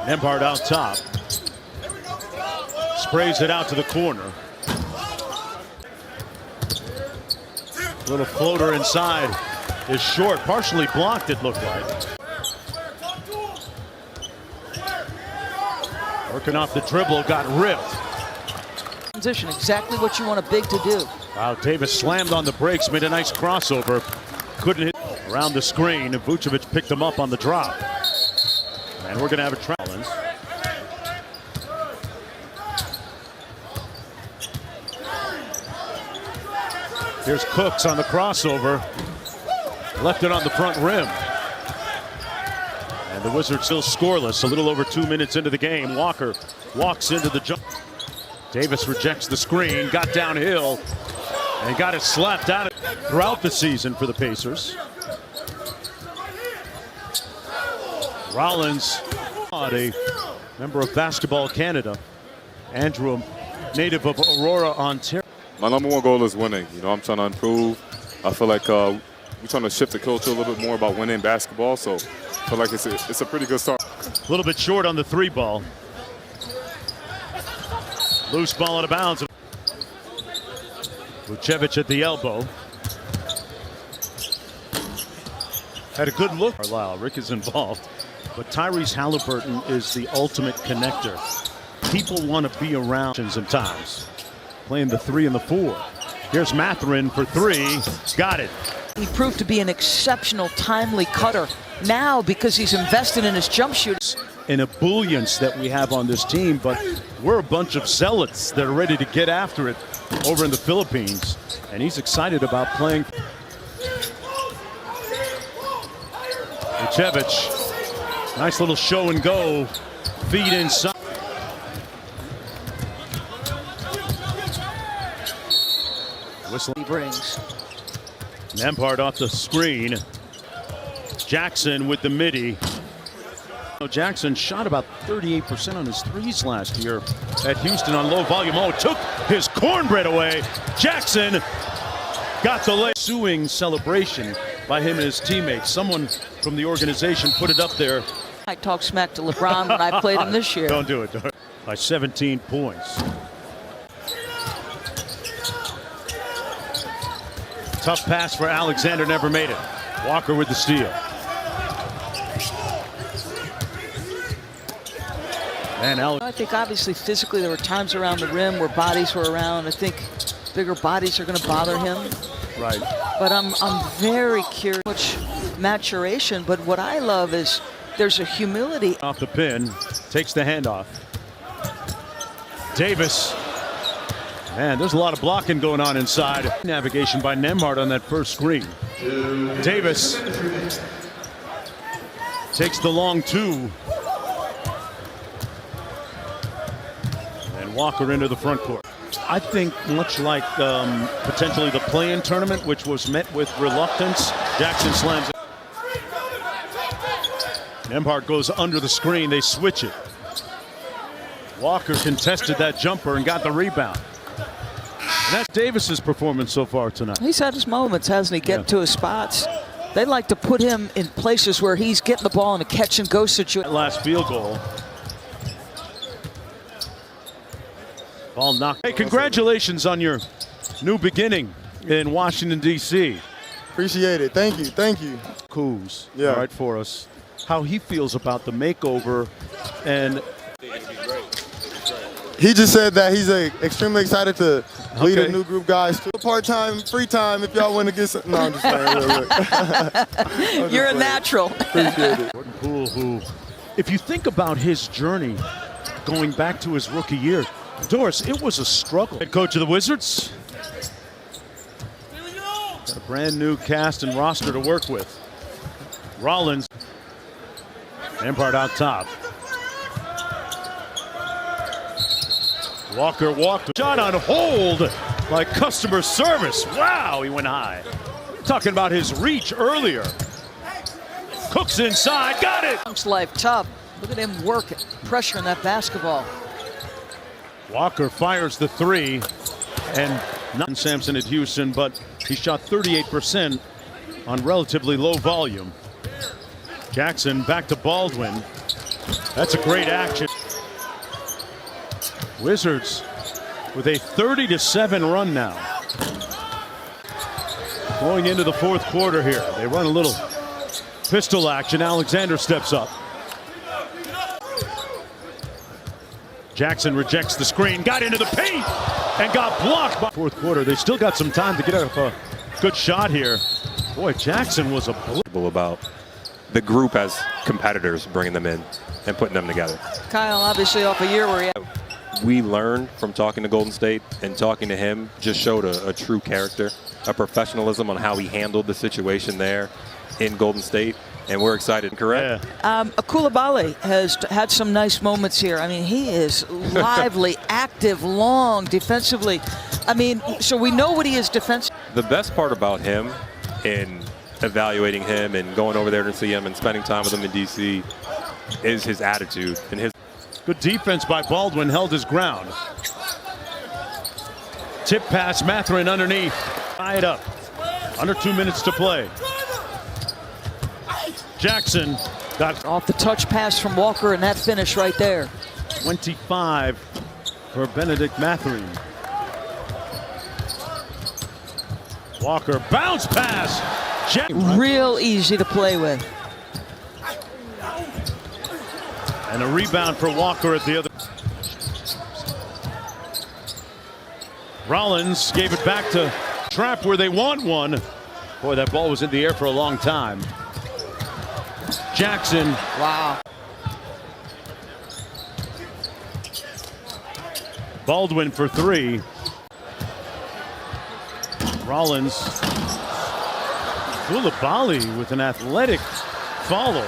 Nembhard out top. Sprays it out to the corner. Little floater inside is short, partially blocked it looked like. Working off the dribble, got ripped. Transition, exactly what you want a big to do. Wow, Davis slammed on the brakes, made a nice crossover. Couldn't hit around the screen, and Vucevic picked him up on the drop. And we're going to have a challenge. Here's Cooks on the crossover. Left it on the front rim. And the Wizards still scoreless. A little over 2 minutes into the game. Walker walks into the jump. Davis rejects the screen, got downhill, and got it slapped out throughout the season for the Pacers. Rollins, a member of Basketball Canada. Andrew, native of Aurora, Ontario. My number one goal is winning. You know, I'm trying to improve. I feel like we're trying to shift the culture a little bit more about winning basketball. So I feel like it's a pretty good start. A little bit short on the three ball. Loose ball out of bounds. Vucevic at the elbow. Had a good look. Carlisle, Rick is involved. But Tyrese Halliburton is the ultimate connector. People want to be around sometimes. Playing the 3 and the 4. Here's Mathurin for 3. Got it. He proved to be an exceptional, timely cutter. Now, because he's invested in his jump shooters. An ebullience that we have on this team, but we're a bunch of zealots that are ready to get after it over in the Philippines. And he's excited about playing. Vucevic, nice little show and go. Feed inside. Whistle He brings. Nembhard off the screen. Jackson with the midi. Jackson shot about 38% on his threes last year at Houston on low volume. Oh, took his cornbread away. Jackson got the lay. Suing celebration by him and his teammates. Someone from the organization put it up there. I talked smack to LeBron when I played him this year. Don't do it. By 17 points. Tough pass for Alexander, never made it. Walker with the steal. And I think obviously physically there were times around the rim where bodies were around. I think bigger bodies are going to bother him. Right. But I'm very curious much maturation. But what I love is there's a humility. Off the pin, takes the handoff. Davis. Man, there's a lot of blocking going on inside. Navigation by Nembhard on that first screen. Davis takes the long 2. And Walker into the front court. I think much like potentially the play-in tournament, which was met with reluctance, Jackson slams it. Nembhard goes under the screen. They switch it. Walker contested that jumper and got the rebound. And that's Davis's performance so far tonight. He's had his moments, hasn't he? Getting to his spots. They like to put him in places where he's getting the ball in a catch-and-go situation. Last field goal. Ball knocked. Hey, congratulations on your new beginning in Washington, D.C. Appreciate it. Thank you. Thank you. Coos, yeah. All right, for us. How he feels about the makeover and... He just said that he's extremely excited to lead a new group, guys. Part-time, free time, if y'all want to get some. No, I'm just playing. You're a natural. Appreciate it. Jordan Poole, who, if you think about his journey going back to his rookie year, Doris, it was a struggle. Head coach of the Wizards. Got a brand new cast and roster to work with. Rollins. Nembhard out top. Walker walked. Shot on hold like customer service. Wow, he went high. Talking about his reach earlier. Cooks inside, got it. Life tough. Look at him working, pressuring that basketball. Walker fires the 3, and not Sampson at Houston, but he shot 38% on relatively low volume. Jackson back to Baldwin. That's a great action. Wizards with a 30-7 run now. Going into the fourth quarter here. They run a little pistol action. Alexander steps up. Jackson rejects the screen, got into the paint, and got blocked by fourth quarter. They still got some time to get up a good shot here. Boy, Jackson was about the group as competitors, bringing them in and putting them together. Kyle, obviously off a year where We learned from talking to Golden State, and talking to him just showed a true character, a professionalism on how he handled the situation there in Golden State. And we're excited, correct? Yeah. Koulibaly has had some nice moments here. I mean, he is lively, active, long, defensively. I mean, so we know what he is defensively. The best part about him, in evaluating him and going over there to see him and spending time with him in D.C., is his attitude and his. Good defense by Baldwin, held his ground. Tip pass, Mathurin underneath. Tie it up. Under 2 minutes to play. Jackson got Off the touch pass from Walker, and that finish right there. 25 for Benedict Mathurin. Walker, bounce pass. Real easy to play with. And a rebound for Walker at the other. Rollins gave it back to Trap where they want one. Boy, that ball was in the air for a long time. Jackson. Wow. Baldwin for three. Rollins. Koulibaly with an athletic follow.